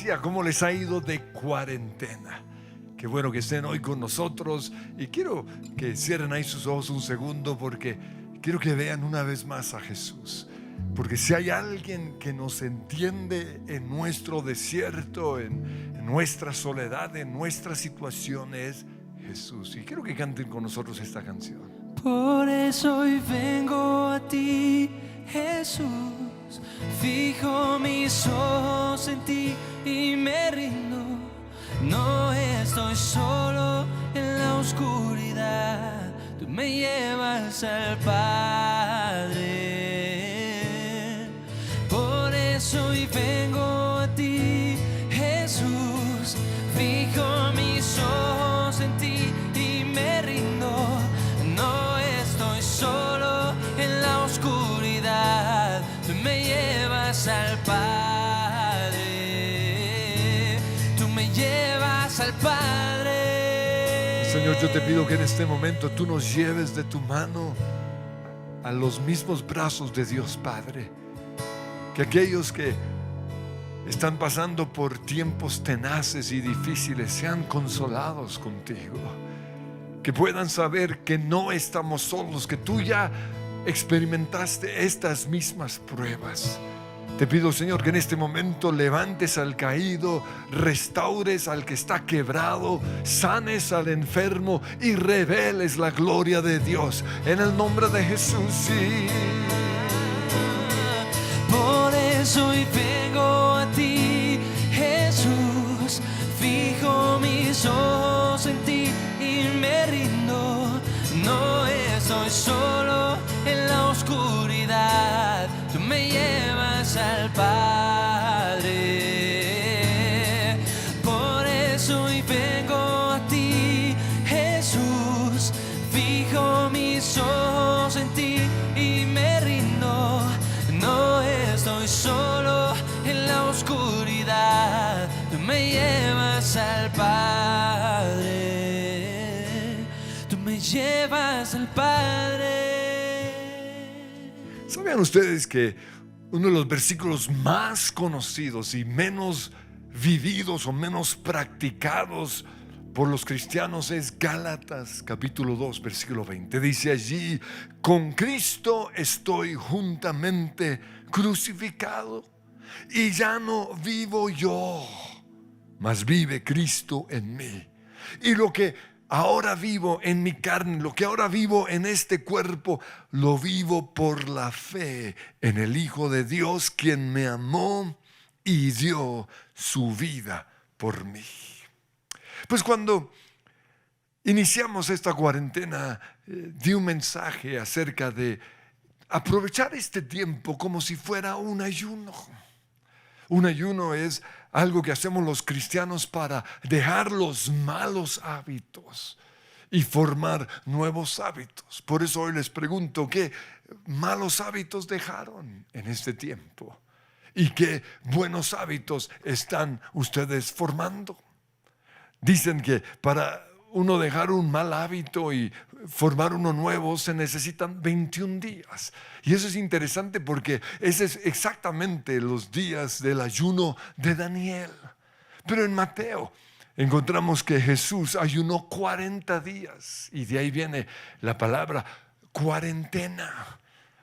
iglesia? ¿Cómo les ha ido de cuarentena? Qué bueno que estén hoy con nosotros y quiero que cierren ahí sus ojos un segundo porque quiero que vean una vez más a Jesús. Porque si hay alguien que nos entiende en nuestro desierto, en nuestra soledad, en nuestra situación, es Jesús. Y quiero que canten con nosotros esta canción. Por eso hoy vengo a ti, Jesús. Fijo mis ojos en ti y me rindo. No estoy solo en la oscuridad. Tú me llevas al Padre. Por eso hoy vengo a ti, Jesús. Fijo mis ojos en ti y me rindo. No estoy solo en la oscuridad. Tú me llevas al Padre. Tú me llevas al Padre. Señor, yo te pido que en este momento tú nos lleves de tu mano a los mismos brazos de Dios Padre. Que aquellos que están pasando por tiempos tenaces y difíciles sean consolados contigo. Que puedan saber que no estamos solos, que tú ya experimentaste estas mismas pruebas. Te pido, Señor, que en este momento levantes al caído, restaures al que está quebrado, sanes al enfermo y reveles la gloria de Dios. En el nombre de Jesús, sí. Por eso hoy vengo a ti, Jesús. Fijo mis ojos en ti y me rindo. No estoy solo en la oscuridad. Tú me llevas al Padre. Por eso hoy vengo a ti, Jesús. Fijo mis ojos en ti y me rindo. No estoy solo en la oscuridad. Tú me llevas al Padre. Tú me llevas al Padre. ¿Sabían ustedes que uno de los versículos más conocidos y menos vividos o menos practicados por los cristianos es Gálatas capítulo 2 versículo 20? Dice allí: con Cristo estoy juntamente crucificado, y ya no vivo yo, mas vive Cristo en mí. Y lo que ahora vivo en mi carne, lo que ahora vivo en este cuerpo, lo vivo por la fe en el Hijo de Dios, quien me amó y dio su vida por mí. Pues cuando iniciamos esta cuarentena, di un mensaje acerca de aprovechar este tiempo como si fuera un ayuno. Un ayuno es algo que hacemos los cristianos para dejar los malos hábitos y formar nuevos hábitos. Por eso hoy les pregunto, ¿qué malos hábitos dejaron en este tiempo? ¿Y qué buenos hábitos están ustedes formando? Dicen que para uno dejar un mal hábito y formar uno nuevo se necesitan 21 días. Y eso es interesante porque ese es exactamente los días del ayuno de Daniel. Pero en Mateo encontramos que Jesús ayunó 40 días y de ahí viene la palabra cuarentena.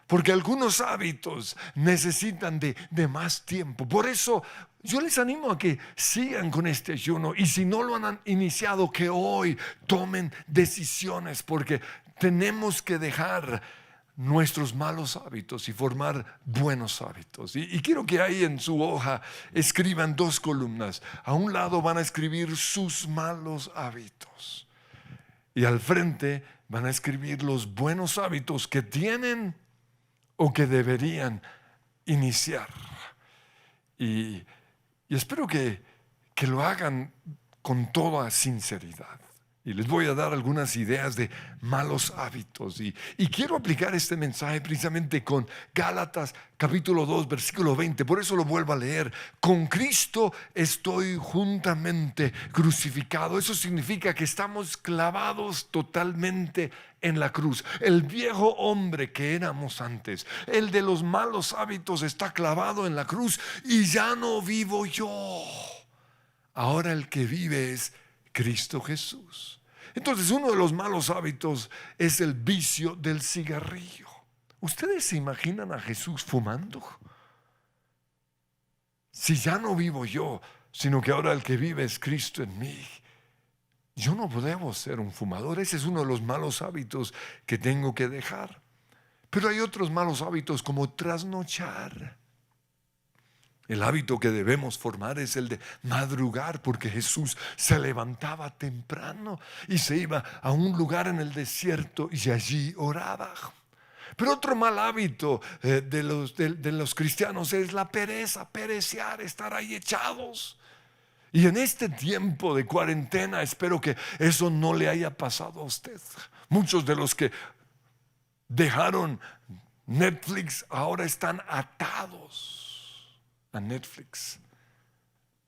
Porque algunos hábitos necesitan de más tiempo. Por eso yo les animo a que sigan con este ayuno. Y si no lo han iniciado, que hoy tomen decisiones. Porque tenemos que dejar nuestros malos hábitos y formar buenos hábitos. Y quiero que ahí en su hoja escriban 2 columnas. A un lado van a escribir sus malos hábitos. Y al frente van a escribir los buenos hábitos que tienen o que deberían iniciar. Y espero que lo hagan con toda sinceridad. Y les voy a dar algunas ideas de malos hábitos. Y quiero aplicar este mensaje precisamente con Gálatas capítulo 2 versículo 20. Por eso lo vuelvo a leer. Con Cristo estoy juntamente crucificado. Eso significa que estamos clavados totalmente en la cruz. El viejo hombre que éramos antes, el de los malos hábitos, está clavado en la cruz y ya no vivo yo. Ahora el que vive es Cristo Jesús. Entonces, uno de los malos hábitos es el vicio del cigarrillo. ¿Ustedes se imaginan a Jesús fumando? Si ya no vivo yo, sino que ahora el que vive es Cristo en mí. Yo no debo ser un fumador. Ese es uno de los malos hábitos que tengo que dejar. Pero hay otros malos hábitos como trasnochar. El hábito que debemos formar es el de madrugar, porque Jesús se levantaba temprano y se iba a un lugar en el desierto y allí oraba. Pero otro mal hábito de los cristianos es la pereza, perecear, estar ahí echados. Y en este tiempo de cuarentena espero que eso no le haya pasado a usted. Muchos de los que dejaron Netflix ahora están atados a Netflix.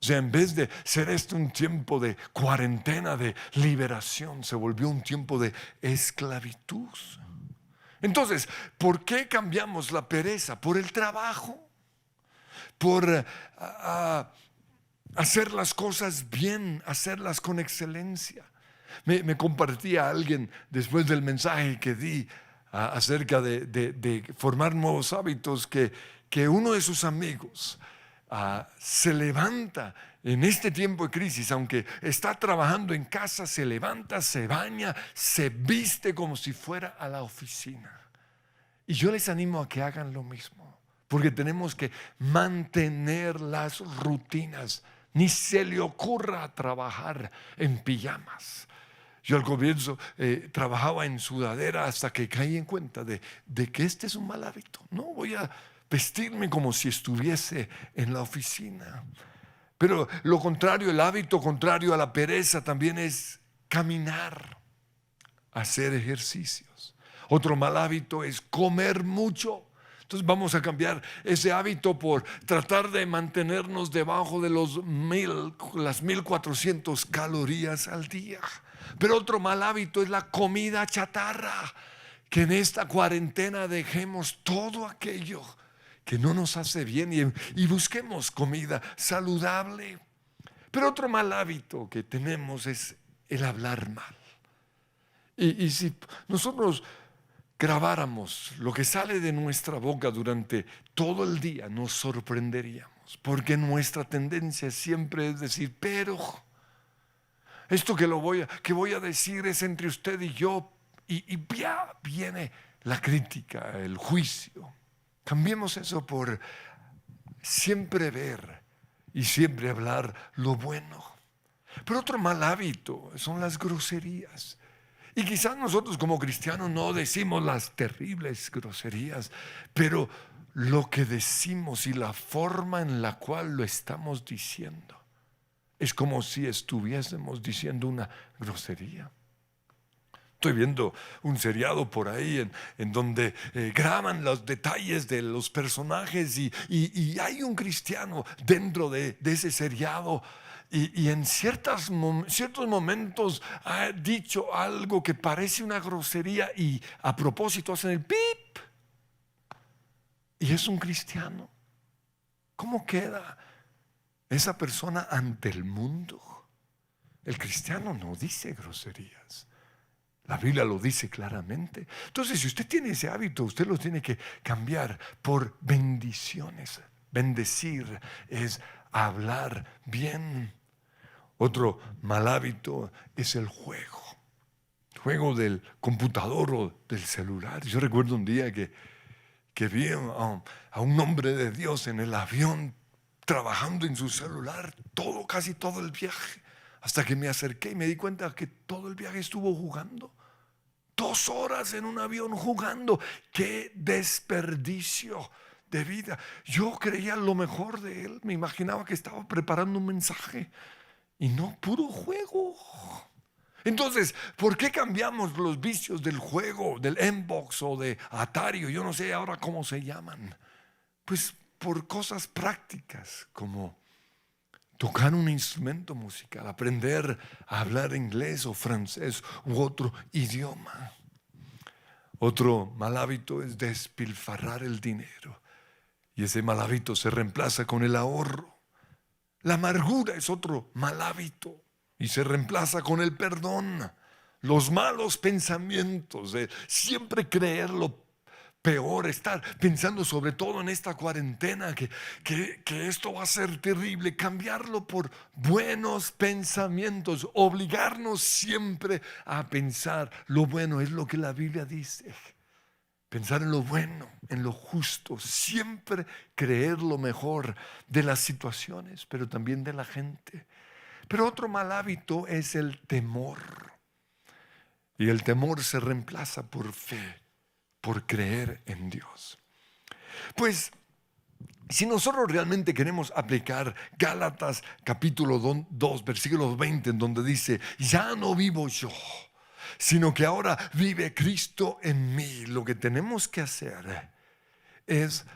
O sea, en vez de ser esto un tiempo de cuarentena, de liberación, se volvió un tiempo de esclavitud. Entonces, ¿por qué cambiamos la pereza? Por el trabajo, por hacer las cosas bien, hacerlas con excelencia. Me compartía alguien después del mensaje que di acerca de formar nuevos hábitos, que uno de sus amigos se levanta en este tiempo de crisis, aunque está trabajando en casa, se levanta, se baña, se viste como si fuera a la oficina. Y yo les animo a que hagan lo mismo, porque tenemos que mantener las rutinas. Ni se le ocurra trabajar en pijamas. Yo al comienzo trabajaba en sudadera hasta que caí en cuenta de que este es un mal hábito. No voy a vestirme como si estuviese en la oficina. Pero lo contrario, el hábito contrario a la pereza también es caminar, hacer ejercicios. Otro mal hábito es comer mucho. Entonces vamos a cambiar ese hábito por tratar de mantenernos debajo de las 1400 calorías al día. Pero otro mal hábito es la comida chatarra. Que en esta cuarentena dejemos todo aquello que no nos hace bien y busquemos comida saludable. Pero otro mal hábito que tenemos es el hablar mal. Y si nosotros grabáramos lo que sale de nuestra boca durante todo el día, nos sorprenderíamos, porque nuestra tendencia siempre es decir, pero esto que voy a decir es entre usted y yo, y ya viene la crítica, el juicio. Cambiemos eso por siempre ver y siempre hablar lo bueno. Pero otro mal hábito son las groserías. Y quizás nosotros como cristianos no decimos las terribles groserías, pero lo que decimos y la forma en la cual lo estamos diciendo es como si estuviésemos diciendo una grosería. Estoy viendo un seriado por ahí en donde graban los detalles de los personajes y hay un cristiano dentro de ese seriado. Y en ciertos momentos ha dicho algo que parece una grosería y a propósito hacen el pip. Y es un cristiano. ¿Cómo queda esa persona ante el mundo? El cristiano no dice groserías. La Biblia lo dice claramente. Entonces, si usted tiene ese hábito, usted lo tiene que cambiar por bendiciones. Bendecir es hablar bien. Otro mal hábito es el juego. El juego del computador o del celular. Yo recuerdo un día que vi a un hombre de Dios en el avión trabajando en su celular casi todo el viaje. Hasta que me acerqué y me di cuenta que todo el viaje estuvo jugando. 2 horas en un avión jugando. ¡Qué desperdicio de vida! Yo creía lo mejor de él. Me imaginaba que estaba preparando un mensaje. Y no, puro juego. Entonces, ¿por qué cambiamos los vicios del juego, del Xbox o de Atari? Yo no sé ahora cómo se llaman. Pues por cosas prácticas como tocar un instrumento musical, aprender a hablar inglés o francés u otro idioma. Otro mal hábito es despilfarrar el dinero. Y ese mal hábito se reemplaza con el ahorro. La amargura es otro mal hábito y se reemplaza con el perdón. Los malos pensamientos, de siempre creer lo peor, estar pensando sobre todo en esta cuarentena que esto va a ser terrible, cambiarlo por buenos pensamientos, obligarnos siempre a pensar lo bueno, es lo que la Biblia dice. Pensar en lo bueno, en lo justo, siempre creer lo mejor de las situaciones, pero también de la gente. Pero otro mal hábito es el temor. Y el temor se reemplaza por fe, por creer en Dios. Pues, si nosotros realmente queremos aplicar Gálatas capítulo 2, versículo 20, en donde dice, ya no vivo yo, sino que ahora vive Cristo en mí. Lo que tenemos que hacer es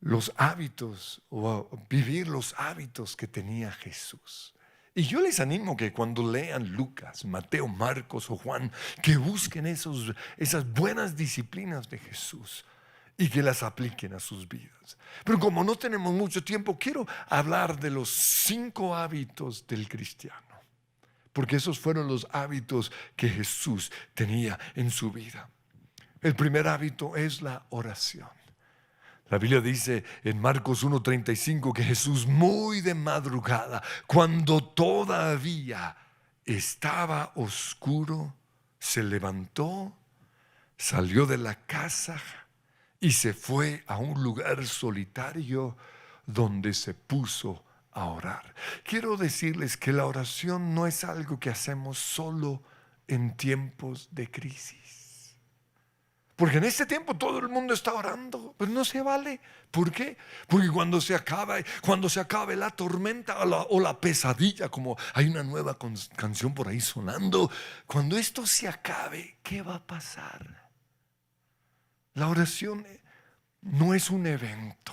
los hábitos o vivir los hábitos que tenía Jesús. Y yo les animo que cuando lean Lucas, Mateo, Marcos o Juan, que busquen esas buenas disciplinas de Jesús y que las apliquen a sus vidas. Pero como no tenemos mucho tiempo, quiero hablar de los 5 hábitos del cristiano. Porque esos fueron los hábitos que Jesús tenía en su vida. El primer hábito es la oración. La Biblia dice en Marcos 1:35 que Jesús muy de madrugada, cuando todavía estaba oscuro, se levantó, salió de la casa y se fue a un lugar solitario donde se puso a orar. Quiero decirles que la oración no es algo que hacemos solo en tiempos de crisis. Porque en este tiempo todo el mundo está orando, pero no se vale. ¿Por qué? Porque cuando se acabe la tormenta o la pesadilla, como hay una nueva canción por ahí sonando, cuando esto se acabe, ¿qué va a pasar? La oración no es un evento.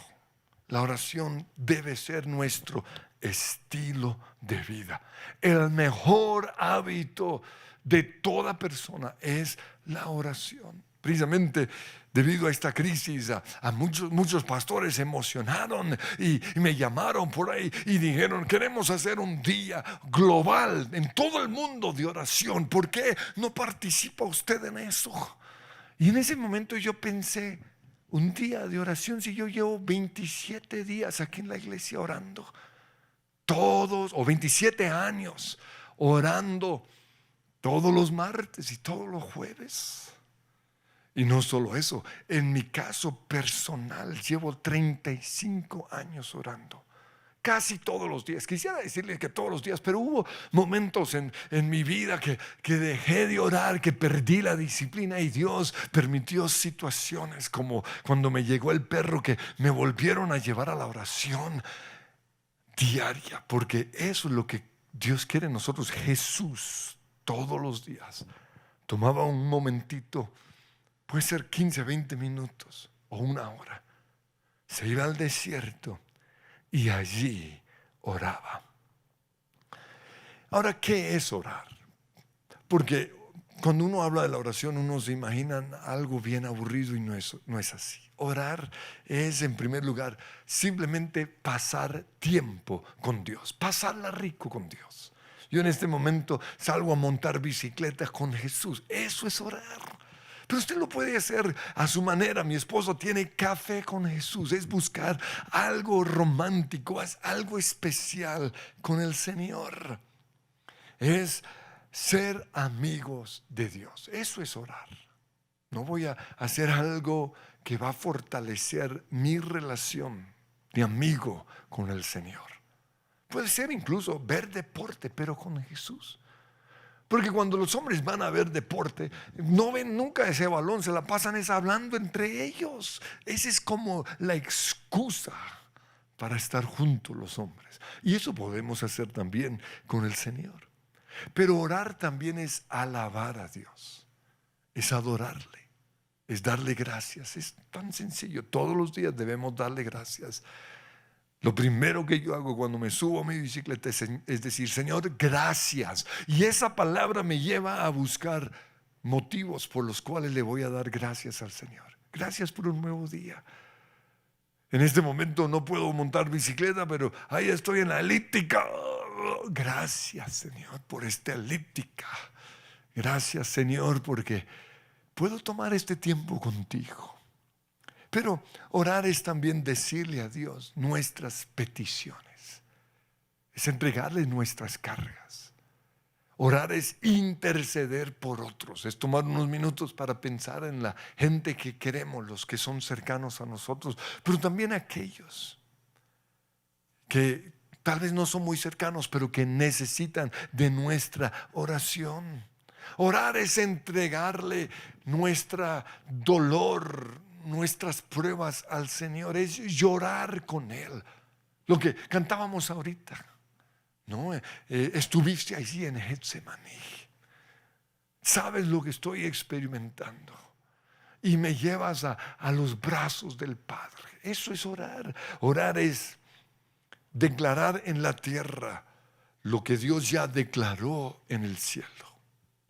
La oración debe ser nuestro estilo de vida. El mejor hábito de toda persona es la oración. Precisamente debido a esta crisis, a muchos pastores se emocionaron y me llamaron por ahí y dijeron, queremos hacer un día global en todo el mundo de oración. ¿Por qué no participa usted en eso? Y en ese momento yo pensé, un día de oración, si yo llevo 27 días aquí en la iglesia orando, todos, o 27 años orando todos los martes y todos los jueves. Y no solo eso, en mi caso personal llevo 35 años orando, casi todos los días. Quisiera decirle que todos los días, pero hubo momentos en mi vida que dejé de orar, que perdí la disciplina y Dios permitió situaciones como cuando me llegó el perro que me volvieron a llevar a la oración diaria, porque eso es lo que Dios quiere en nosotros. Jesús todos los días tomaba un momentito, puede ser 15, 20 minutos o una hora. Se iba al desierto y allí oraba. Ahora, ¿qué es orar? Porque cuando uno habla de la oración, uno se imagina algo bien aburrido y no es así. Orar es, en primer lugar, simplemente pasar tiempo con Dios, pasarla rico con Dios. Yo en este momento salgo a montar bicicletas con Jesús. Eso es orar. Pero usted lo puede hacer a su manera. Mi esposo tiene café con Jesús. Es buscar algo romántico, es algo especial con el Señor. Es ser amigos de Dios. Eso es orar. No voy a hacer algo que va a fortalecer mi relación de amigo con el Señor. Puede ser incluso ver deporte, pero con Jesús. Porque cuando los hombres van a ver deporte, no ven nunca ese balón, se la pasan hablando entre ellos. Esa es como la excusa para estar juntos los hombres. Y eso podemos hacer también con el Señor. Pero orar también es alabar a Dios, es adorarle, es darle gracias. Es tan sencillo, todos los días debemos darle gracias. Lo primero que yo hago cuando me subo a mi bicicleta es decir, Señor, gracias. Y esa palabra me lleva a buscar motivos por los cuales le voy a dar gracias al Señor. Gracias por un nuevo día. En este momento no puedo montar bicicleta, pero ahí estoy en la elíptica. Gracias, Señor, por esta elíptica. Gracias, Señor, porque puedo tomar este tiempo contigo. Pero orar es también decirle a Dios nuestras peticiones. Es entregarle nuestras cargas. Orar es interceder por otros. Es tomar unos minutos para pensar en la gente que queremos, los que son cercanos a nosotros, pero también aquellos que tal vez no son muy cercanos, pero que necesitan de nuestra oración. Orar es entregarle nuestro dolor, nuestras pruebas al Señor, es llorar con Él. Lo que cantábamos ahorita, ¿no? Estuviste allí en Getsemaní. Sabes lo que estoy experimentando y me llevas a los brazos del Padre. Eso es orar. Orar es declarar en la tierra lo que Dios ya declaró en el cielo.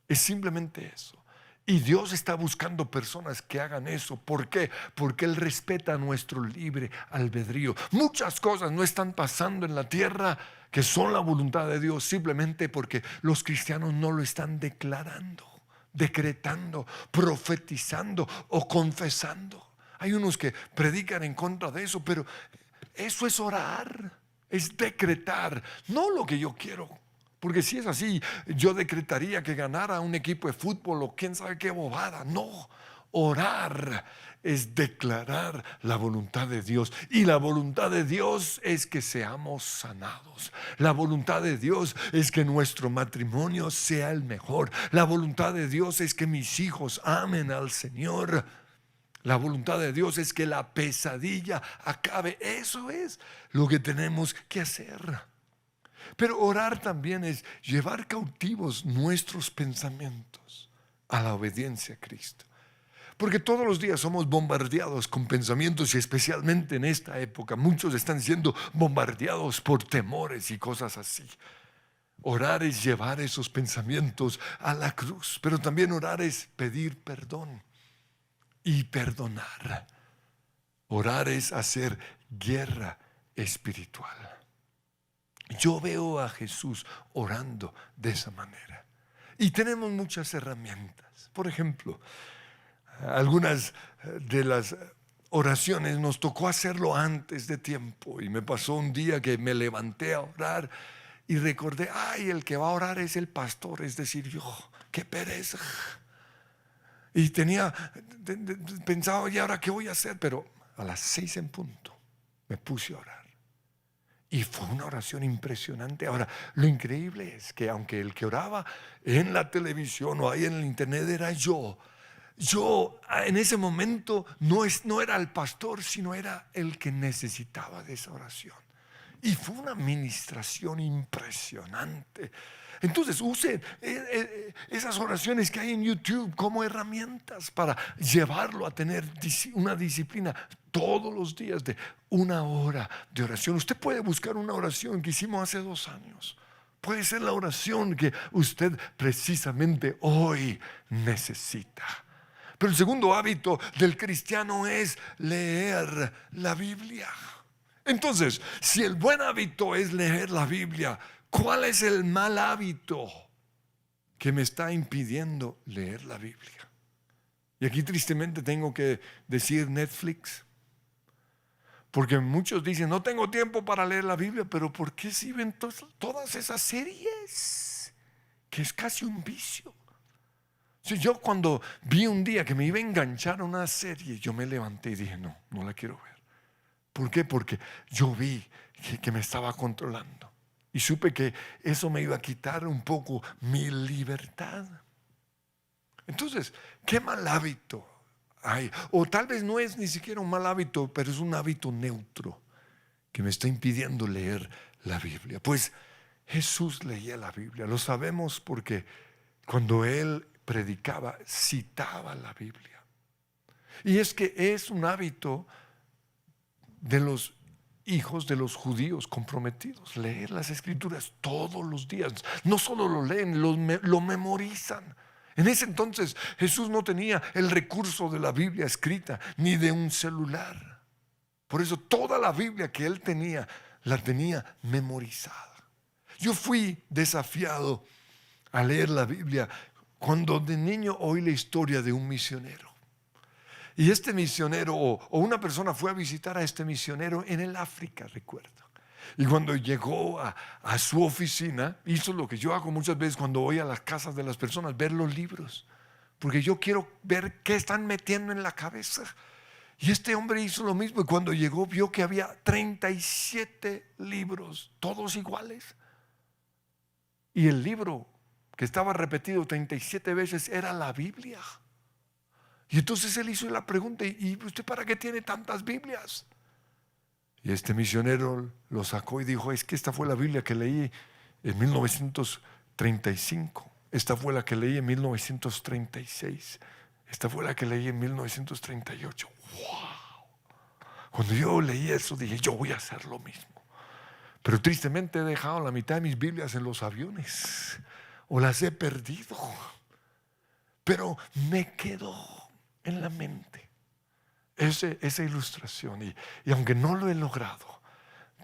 Es simplemente eso. Y Dios está buscando personas que hagan eso. ¿Por qué? Porque Él respeta nuestro libre albedrío. Muchas cosas no están pasando en la tierra que son la voluntad de Dios, simplemente porque los cristianos no lo están declarando, decretando, profetizando o confesando. Hay unos que predican en contra de eso, pero eso es orar, es decretar, no lo que yo quiero. Porque si es así, yo decretaría que ganara un equipo de fútbol o quién sabe qué bobada. No, orar es declarar la voluntad de Dios. Y la voluntad de Dios es que seamos sanados. La voluntad de Dios es que nuestro matrimonio sea el mejor. La voluntad de Dios es que mis hijos amen al Señor. La voluntad de Dios es que la pesadilla acabe. Eso es lo que tenemos que hacer. Pero orar también es llevar cautivos nuestros pensamientos a la obediencia a Cristo. Porque todos los días somos bombardeados con pensamientos y especialmente en esta época muchos están siendo bombardeados por temores y cosas así. Orar es llevar esos pensamientos a la cruz, pero también orar es pedir perdón y perdonar. Orar es hacer guerra espiritual. Yo veo a Jesús orando de esa manera. Y tenemos muchas herramientas. Por ejemplo, algunas de las oraciones nos tocó hacerlo antes de tiempo. Y me pasó un día que me levanté a orar y recordé, el que va a orar es el pastor, es decir, yo, qué pereza. Y pensaba, ¿y ahora qué voy a hacer? Pero a las 6 en punto me puse a orar. Y fue una oración impresionante. Ahora, lo increíble es que aunque el que oraba en la televisión o ahí en el internet era yo en ese momento no era el pastor, sino era el que necesitaba de esa oración. Y fue una ministración impresionante. Entonces usen esas oraciones que hay en YouTube como herramientas para llevarlo a tener una disciplina todos los días de 1 hora de oración. Usted puede buscar una oración que hicimos hace 2 años. Puede ser la oración que usted precisamente hoy necesita. Pero el segundo hábito del cristiano es leer la Biblia. Entonces, si el buen hábito es leer la Biblia, ¿cuál es el mal hábito que me está impidiendo leer la Biblia? Y aquí tristemente tengo que decir Netflix. Porque muchos dicen, no tengo tiempo para leer la Biblia, pero ¿por qué si ven todas esas series? Que es casi un vicio. Si yo cuando vi un día que me iba a enganchar a una serie, yo me levanté y dije, no la quiero ver. ¿Por qué? Porque yo vi que me estaba controlando. Y supe que eso me iba a quitar un poco mi libertad. Entonces, ¿qué mal hábito hay? O tal vez no es ni siquiera un mal hábito, pero es un hábito neutro que me está impidiendo leer la Biblia. Pues Jesús leía la Biblia. Lo sabemos porque cuando Él predicaba, citaba la Biblia. Y es que es un hábito de los hijos de los judíos comprometidos, leer las escrituras todos los días. No solo lo leen, lo memorizan. En ese entonces Jesús no tenía el recurso de la Biblia escrita ni de un celular. Por eso toda la Biblia que él tenía, la tenía memorizada. Yo fui desafiado a leer la Biblia cuando de niño oí la historia de un misionero. Y este misionero o una persona fue a visitar a este misionero en el África, recuerdo. Y cuando llegó a su oficina, hizo lo que yo hago muchas veces cuando voy a las casas de las personas, ver los libros. Porque yo quiero ver qué están metiendo en la cabeza. Y este hombre hizo lo mismo y cuando llegó vio que había 37 libros, todos iguales. Y el libro que estaba repetido 37 veces era la Biblia. Y entonces él hizo la pregunta, ¿y usted para qué tiene tantas Biblias? Y este misionero lo sacó y dijo, es que esta fue la Biblia que leí en 1935. Esta fue la que leí en 1936. Esta fue la que leí en 1938. ¡Wow! Cuando yo leí eso dije, yo voy a hacer lo mismo. Pero tristemente he dejado la mitad de mis Biblias en los aviones. O las he perdido. Pero me quedó en la mente esa ilustración. Y aunque no lo he logrado,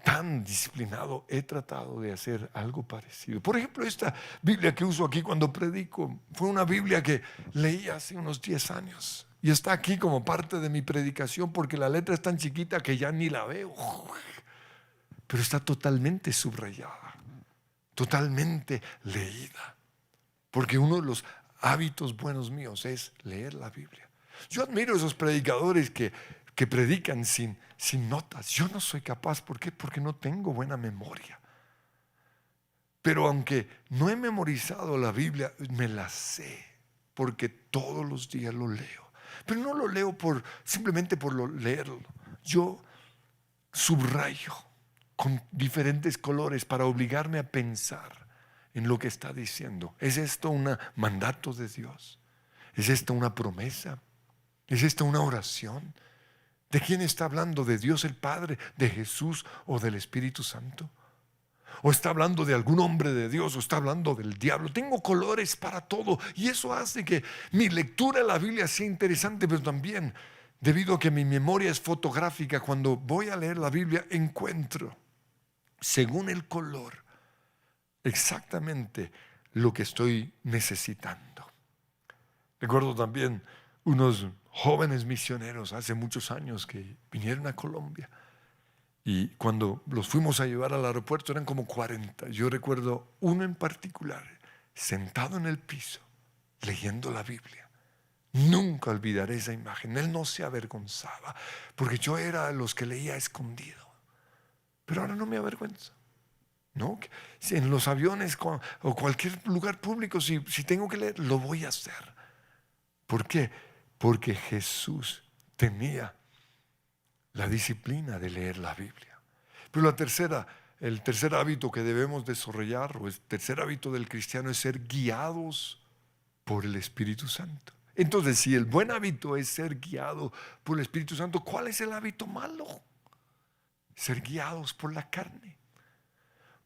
tan disciplinado, he tratado de hacer algo parecido. Por ejemplo, esta Biblia que uso aquí cuando predico fue una Biblia que leí hace unos 10 años y está aquí como parte de mi predicación porque la letra es tan chiquita que ya ni la veo, pero está totalmente subrayada, totalmente leída, porque uno de los hábitos buenos míos es leer la Biblia. Yo admiro a esos predicadores que predican sin notas. Yo no soy capaz. ¿Por qué? Porque no tengo buena memoria. Pero aunque no he memorizado la Biblia, me la sé, porque todos los días lo leo. Pero no lo leo simplemente por leerlo. Yo subrayo con diferentes colores para obligarme a pensar en lo que está diciendo. ¿Es esto un mandato de Dios? ¿Es esta una promesa? ¿Es esta una oración? ¿De quién está hablando? ¿De Dios el Padre, de Jesús o del Espíritu Santo? ¿O está hablando de algún hombre de Dios o está hablando del diablo? Tengo colores para todo y eso hace que mi lectura de la Biblia sea interesante, pero también debido a que mi memoria es fotográfica, cuando voy a leer la Biblia encuentro, según el color, exactamente lo que estoy necesitando. Recuerdo también unos jóvenes misioneros hace muchos años que vinieron a Colombia y cuando los fuimos a llevar al aeropuerto eran como 40. Yo recuerdo uno en particular sentado en el piso leyendo la Biblia. Nunca olvidaré esa imagen. Él no se avergonzaba porque yo era de los que leía escondido, pero ahora no me avergüenza. ¿No? Si en los aviones o cualquier lugar público, si tengo que leer, lo voy a hacer. ¿Por qué? Porque Jesús tenía la disciplina de leer la Biblia. Pero el tercer hábito que debemos desarrollar, o el tercer hábito del cristiano, es ser guiados por el Espíritu Santo. Entonces, si el buen hábito es ser guiado por el Espíritu Santo, ¿cuál es el hábito malo? Ser guiados por la carne,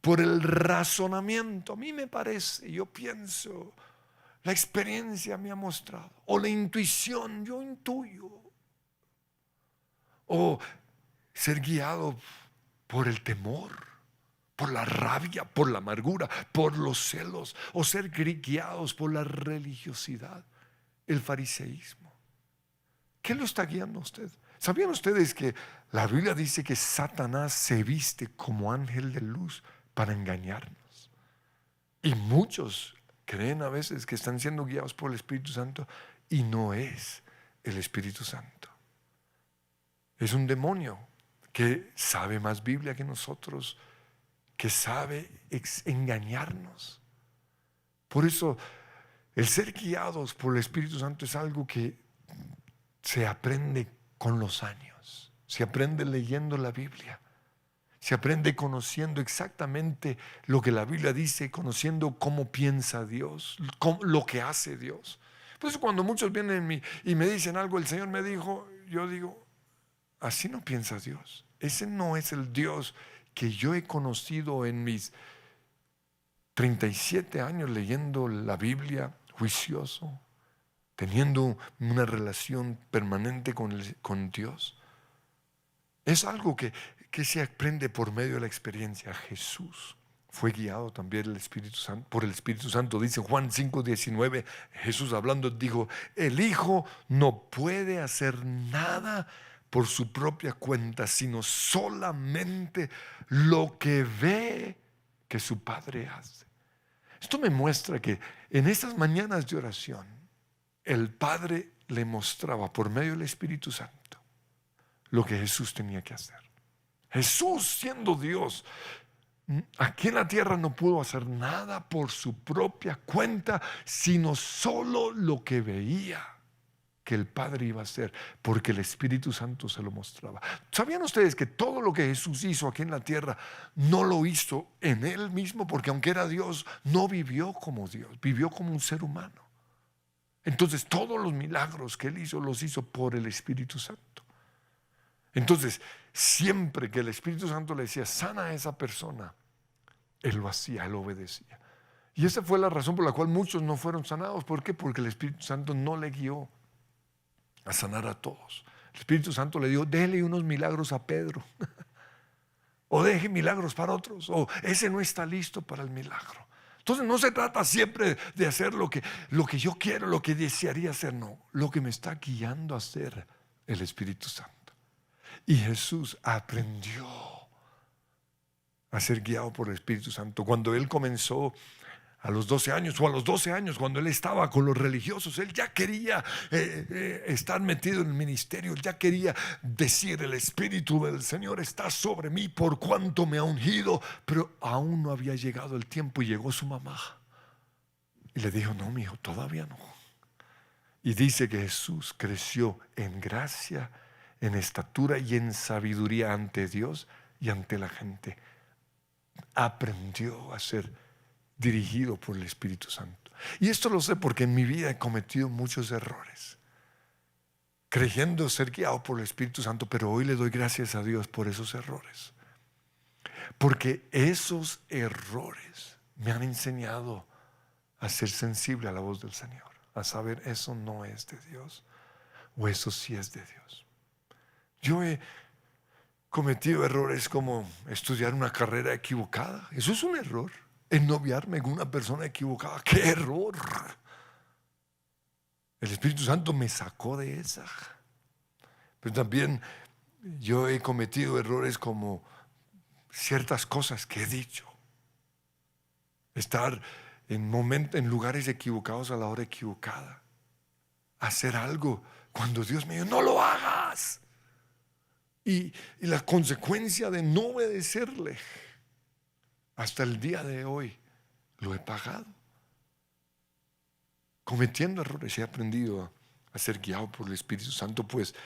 por el razonamiento. A mí me parece, yo pienso, la experiencia me ha mostrado, o la intuición, yo intuyo, o ser guiado por el temor, por la rabia, por la amargura, por los celos, o ser guiados por la religiosidad, el fariseísmo. ¿Qué lo está guiando a usted? ¿Sabían ustedes que la Biblia dice que Satanás se viste como ángel de luz para engañarnos? Y muchos creen a veces que están siendo guiados por el Espíritu Santo y no es el Espíritu Santo. Es un demonio que sabe más Biblia que nosotros, que sabe engañarnos. Por eso el ser guiados por el Espíritu Santo es algo que se aprende con los años, se aprende leyendo la Biblia. Se aprende conociendo exactamente lo que la Biblia dice, conociendo cómo piensa Dios, lo que hace Dios. Por eso cuando muchos vienen y me dicen algo, el Señor me dijo, yo digo, así no piensa Dios. Ese no es el Dios que yo he conocido en mis 37 años leyendo la Biblia, juicioso, teniendo una relación permanente con Dios. Es algo que se aprende por medio de la experiencia. Jesús fue guiado también por el Espíritu Santo. Dice Juan 5:19, Jesús hablando dijo: el Hijo no puede hacer nada por su propia cuenta, sino solamente lo que ve que su Padre hace. Esto me muestra que en estas mañanas de oración, el Padre le mostraba por medio del Espíritu Santo lo que Jesús tenía que hacer. Jesús, siendo Dios, aquí en la tierra no pudo hacer nada por su propia cuenta, sino solo lo que veía que el Padre iba a hacer, porque el Espíritu Santo se lo mostraba. ¿Sabían ustedes que todo lo que Jesús hizo aquí en la tierra no lo hizo en Él mismo? Porque aunque era Dios, no vivió como Dios, vivió como un ser humano. Entonces todos los milagros que Él hizo, los hizo por el Espíritu Santo. Entonces, siempre que el Espíritu Santo le decía: sana a esa persona, Él lo hacía, Él obedecía. Y esa fue la razón por la cual muchos no fueron sanados. ¿Por qué? Porque el Espíritu Santo no le guió a sanar a todos. El Espíritu Santo le dijo: déle unos milagros a Pedro, o deje milagros para otros, o ese no está listo para el milagro. Entonces no se trata siempre de hacer lo que yo quiero, lo que desearía hacer. No, lo que me está guiando a hacer el Espíritu Santo. Y Jesús aprendió a ser guiado por el Espíritu Santo. Cuando Él comenzó a los 12 años, o a los 12 años, cuando Él estaba con los religiosos, Él ya quería estar metido en el ministerio. Él ya quería decir: el Espíritu del Señor está sobre mí por cuanto me ha ungido. Pero aún no había llegado el tiempo, y llegó su mamá y le dijo: no, mi hijo, todavía no. Y dice que Jesús creció en gracia, en estatura y en sabiduría ante Dios y ante la gente. Aprendió a ser dirigido por el Espíritu Santo. Y esto lo sé porque en mi vida he cometido muchos errores, creyendo ser guiado por el Espíritu Santo, pero hoy le doy gracias a Dios por esos errores, porque esos errores me han enseñado a ser sensible a la voz del Señor, a saber: eso no es de Dios, o eso sí es de Dios. Yo he cometido errores como estudiar una carrera equivocada. Eso es un error. Ennoviarme con una persona equivocada. ¡Qué error! El Espíritu Santo me sacó de esa. Pero también yo he cometido errores como ciertas cosas que he dicho. Estar en lugares equivocados a la hora equivocada. Hacer algo cuando Dios me dijo: no lo hagas. Y la consecuencia de no obedecerle, hasta el día de hoy lo he pagado. Cometiendo errores he aprendido a ser guiado por el Espíritu Santo. Pues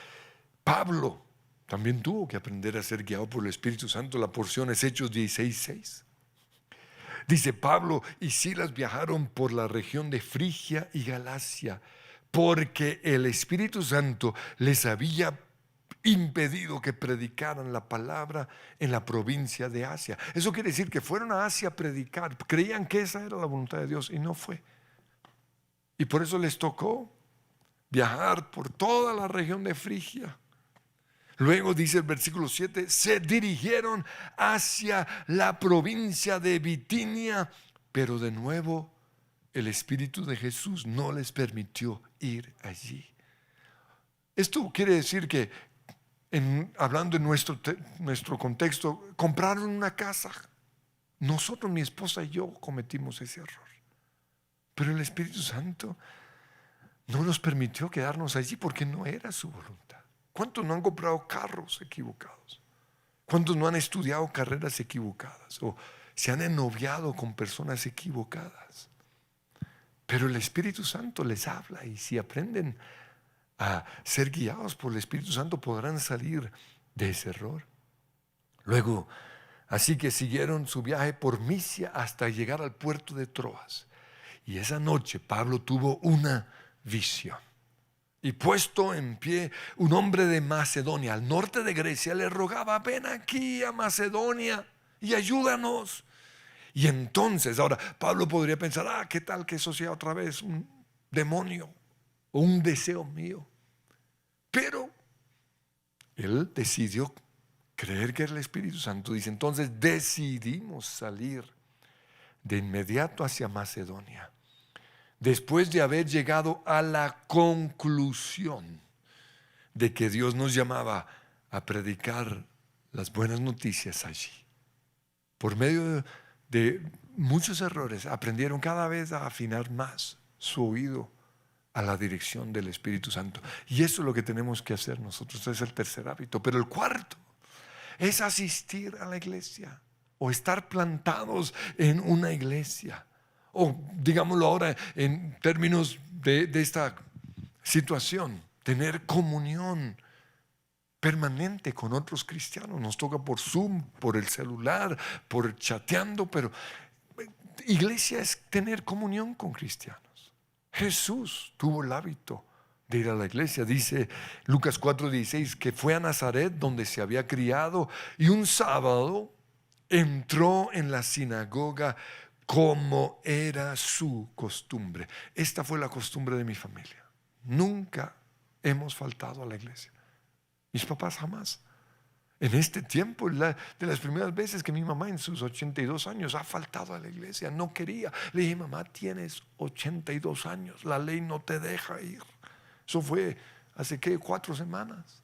Pablo también tuvo que aprender a ser guiado por el Espíritu Santo. La porción es Hechos 16:6. Dice: Pablo y Silas viajaron por la región de Frigia y Galacia, porque el Espíritu Santo les había impedido que predicaran la palabra en la provincia de Asia. Eso quiere decir que fueron a Asia a predicar. Creían que esa era la voluntad de Dios, y no fue. Y por eso les tocó viajar por toda la región de Frigia. Luego dice el versículo 7: se dirigieron hacia la provincia de Bitinia, pero de nuevo el Espíritu de Jesús no les permitió ir allí. Esto quiere decir que, hablando en nuestro contexto, compraron una casa. Nosotros, mi esposa y yo, cometimos ese error. Pero el Espíritu Santo no nos permitió quedarnos allí porque no era su voluntad. ¿Cuántos no han comprado carros equivocados? ¿Cuántos no han estudiado carreras equivocadas? O se han ennoviado con personas equivocadas? Pero el Espíritu Santo les habla, y si aprenden a ser guiados por el Espíritu Santo, podrán salir de ese error. Luego, así que siguieron su viaje por Misia hasta llegar al puerto de Troas. Y esa noche Pablo tuvo una visión. Y puesto en pie, un hombre de Macedonia, al norte de Grecia, le rogaba: ven aquí a Macedonia y ayúdanos. Y entonces, ahora Pablo podría pensar: ¿qué tal que eso sea otra vez un demonio o un deseo mío? Pero él decidió creer que era el Espíritu Santo. Dice, entonces decidimos salir de inmediato hacia Macedonia, después de haber llegado a la conclusión de que Dios nos llamaba a predicar las buenas noticias allí. Por medio de muchos errores, aprendieron cada vez a afinar más su oído a la dirección del Espíritu Santo. Y eso es lo que tenemos que hacer nosotros. Ese es el tercer hábito. Pero el cuarto es asistir a la iglesia o estar plantados en una iglesia. O digámoslo ahora en términos de esta situación, tener comunión permanente con otros cristianos. Nos toca por Zoom, por el celular, por chateando, pero iglesia es tener comunión con cristianos. Jesús tuvo el hábito de ir a la iglesia. Dice Lucas 4:16 que fue a Nazaret donde se había criado y un sábado entró en la sinagoga como era su costumbre. Esta fue la costumbre de mi familia. Nunca hemos faltado a la iglesia. Mis papás jamás. En este tiempo, de las primeras veces que mi mamá en sus 82 años ha faltado a la iglesia, no quería. Le dije, mamá, tienes 82 años, la ley no te deja ir. Eso fue hace 4 semanas.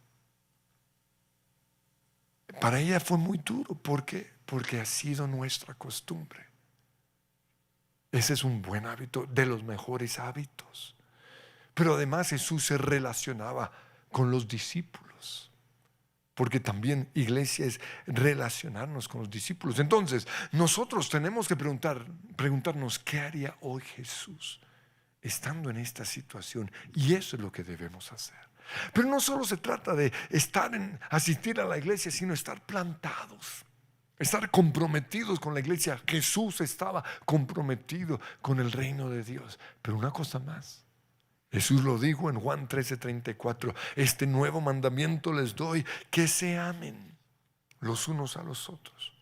Para ella fue muy duro. ¿Por qué? Porque ha sido nuestra costumbre. Ese es un buen hábito, de los mejores hábitos. Pero además Jesús se relacionaba con los discípulos, porque también iglesia es relacionarnos con los discípulos. Entonces nosotros tenemos que preguntarnos ¿qué haría hoy Jesús estando en esta situación? Y eso es lo que debemos hacer. Pero no solo se trata de asistir a la iglesia, sino estar plantados, estar comprometidos con la iglesia. Jesús estaba comprometido con el reino de Dios. Pero una cosa más, Jesús lo dijo en Juan 13:34, este nuevo mandamiento les doy, que se amen los unos a los otros.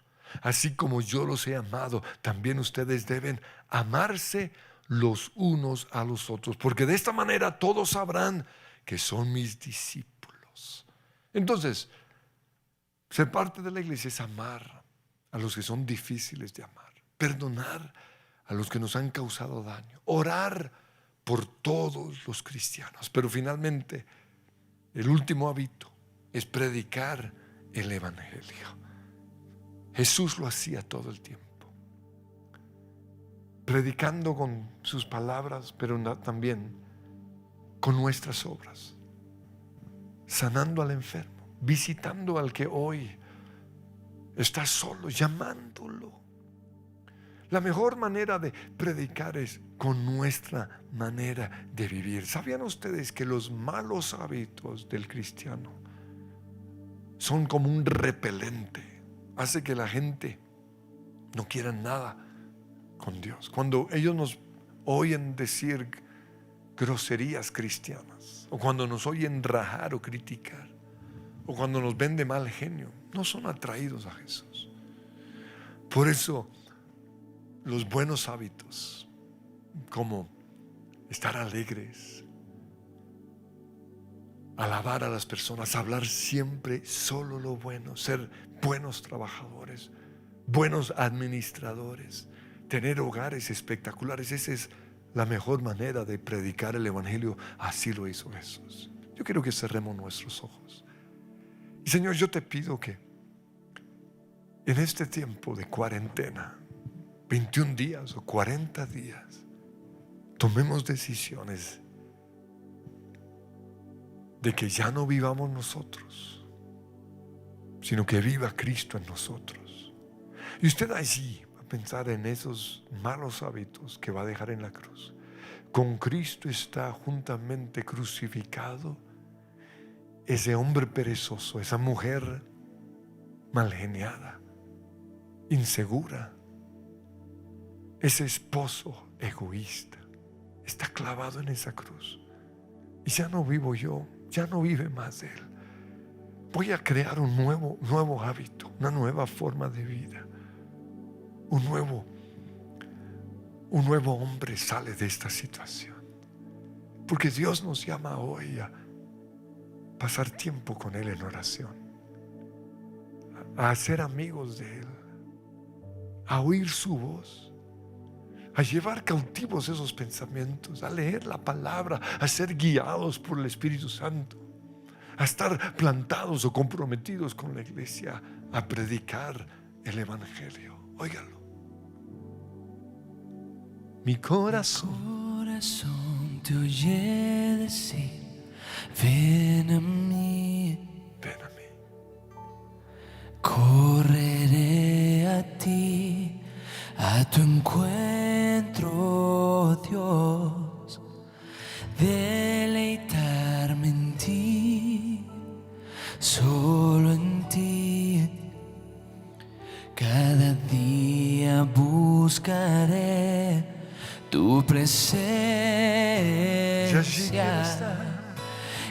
Así como yo los he amado, también ustedes deben amarse los unos a los otros, porque de esta manera todos sabrán que son mis discípulos. Entonces, ser parte de la iglesia es amar a los que son difíciles de amar, perdonar a los que nos han causado daño, orar por todos los cristianos. Pero finalmente, el último hábito es predicar el evangelio. Jesús lo hacía todo el tiempo, predicando con sus palabras, pero también con nuestras obras, sanando al enfermo, visitando al que hoy está solo, llamándolo. La mejor manera de predicar es con nuestra manera de vivir. ¿Sabían ustedes que los malos hábitos del cristiano son como un repelente? Hace que la gente no quiera nada con Dios. Cuando ellos nos oyen decir groserías cristianas, o cuando nos oyen rajar o criticar, o cuando nos ven de mal genio, no son atraídos a Jesús. Por eso los buenos hábitos, como estar alegres, alabar a las personas, hablar siempre solo lo bueno, ser buenos trabajadores, buenos administradores, tener hogares espectaculares, esa es la mejor manera de predicar el evangelio. Así lo hizo Jesús. Yo quiero que cerremos nuestros ojos. Y Señor, yo te pido que en este tiempo de cuarentena, 21 días o 40 días, tomemos decisiones de que ya no vivamos nosotros, sino que viva Cristo en nosotros. Y usted allí va a pensar en esos malos hábitos que va a dejar en la cruz. Con Cristo está juntamente crucificado ese hombre perezoso, esa mujer malgeniada, insegura, ese esposo egoísta. Está clavado en esa cruz. Y ya no vivo yo, ya no vive más él. Voy a crear un nuevo hábito, una nueva forma de vida. Un nuevo hombre sale de esta situación. Porque Dios nos llama hoy a pasar tiempo con Él en oración. a ser amigos de Él, a oír su voz, a llevar cautivos esos pensamientos, a leer la palabra, a ser guiados por el Espíritu Santo, a estar plantados o comprometidos con la iglesia, a predicar el Evangelio. Óigalo. Mi corazón te oye decir: ven a mí, ven a mí. correré a ti, a tu encuentro, Dios, deleitarme en ti, solo en ti. Cada día buscaré tu presencia,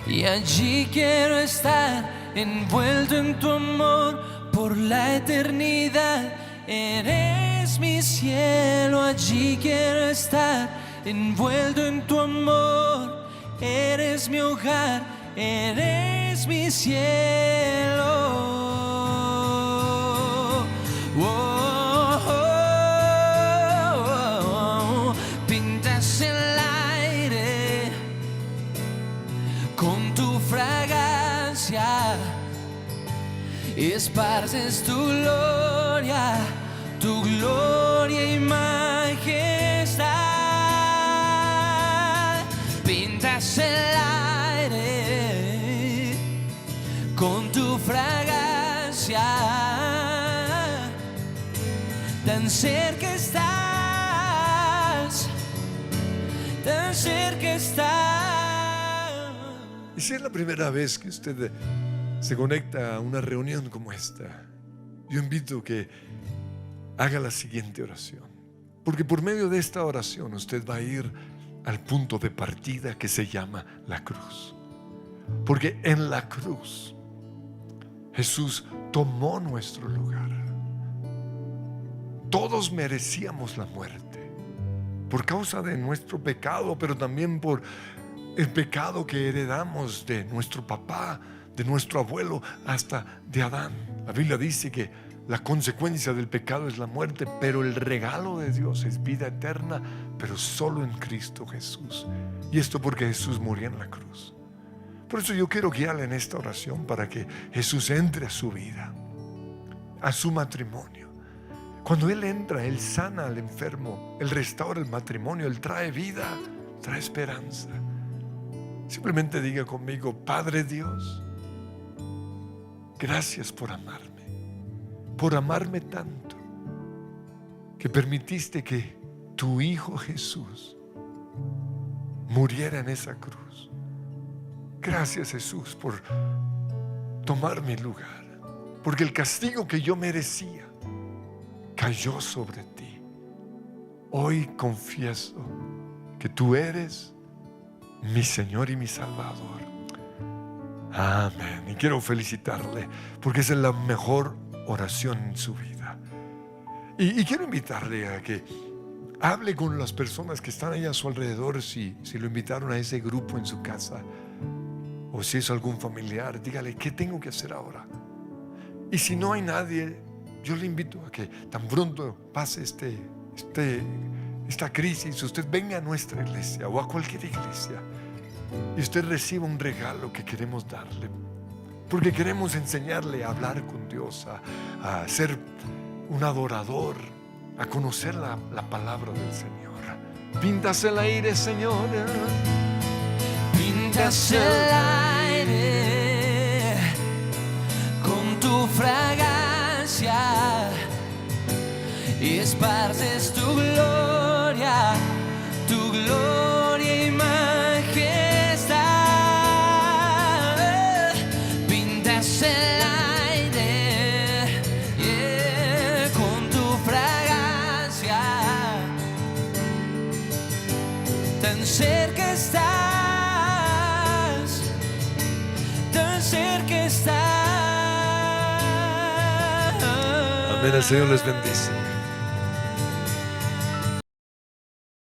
y allí quiero estar, envuelto en tu amor por la eternidad. Eres mi cielo, allí quiero estar, envuelto en tu amor. Eres mi hogar, eres mi cielo. Oh, oh, oh, oh. Pintas el aire con tu fragancia, esparces tu gloria y majestad. Pintas el aire con tu fragancia, tan cerca estás, tan cerca estás. Y si es la primera vez que usted se conecta a una reunión como esta, yo invito que haga la siguiente oración, porque por medio de esta oración usted va a ir al punto de partida que se llama la cruz. Porque en la cruz Jesús tomó nuestro lugar. Todos merecíamos la muerte por causa de nuestro pecado, pero también por el pecado que heredamos de nuestro papá, de nuestro abuelo, hasta de Adán. La Biblia dice que la consecuencia del pecado es la muerte, pero el regalo de Dios es vida eterna, pero solo en Cristo Jesús. Y esto porque Jesús murió en la cruz. Por eso yo quiero guiarle en esta oración para que Jesús entre a su vida, a su matrimonio. Cuando Él entra, Él sana al enfermo, Él restaura el matrimonio, Él trae vida, trae esperanza. Simplemente diga conmigo: Padre Dios, gracias por amarme tanto, que permitiste que tu Hijo Jesús muriera en esa cruz. Gracias, Jesús, por tomar mi lugar, porque el castigo que yo merecía cayó sobre ti. Hoy confieso que tú eres mi Señor y mi Salvador. Amén. Y quiero felicitarle porque esa es la mejor oración en su vida. Y quiero invitarle a que hable con las personas que están ahí a su alrededor. Si lo invitaron a ese grupo en su casa, o si es algún familiar, dígale: ¿qué tengo que hacer ahora? Y si no hay nadie, yo le invito a que tan pronto pase esta crisis, usted venga a nuestra iglesia o a cualquier iglesia y usted reciba un regalo que queremos darle, porque queremos enseñarle a hablar con Dios, a ser un adorador, a conocer la palabra del Señor. Pintas el aire, Señor. Pintas el aire con tu fragancia, esparces tu gloria y majestad. Pintas el aire, yeah, con tu fragancia, tan cerca estás, tan cerca estás. Amén. El Señor les bendice.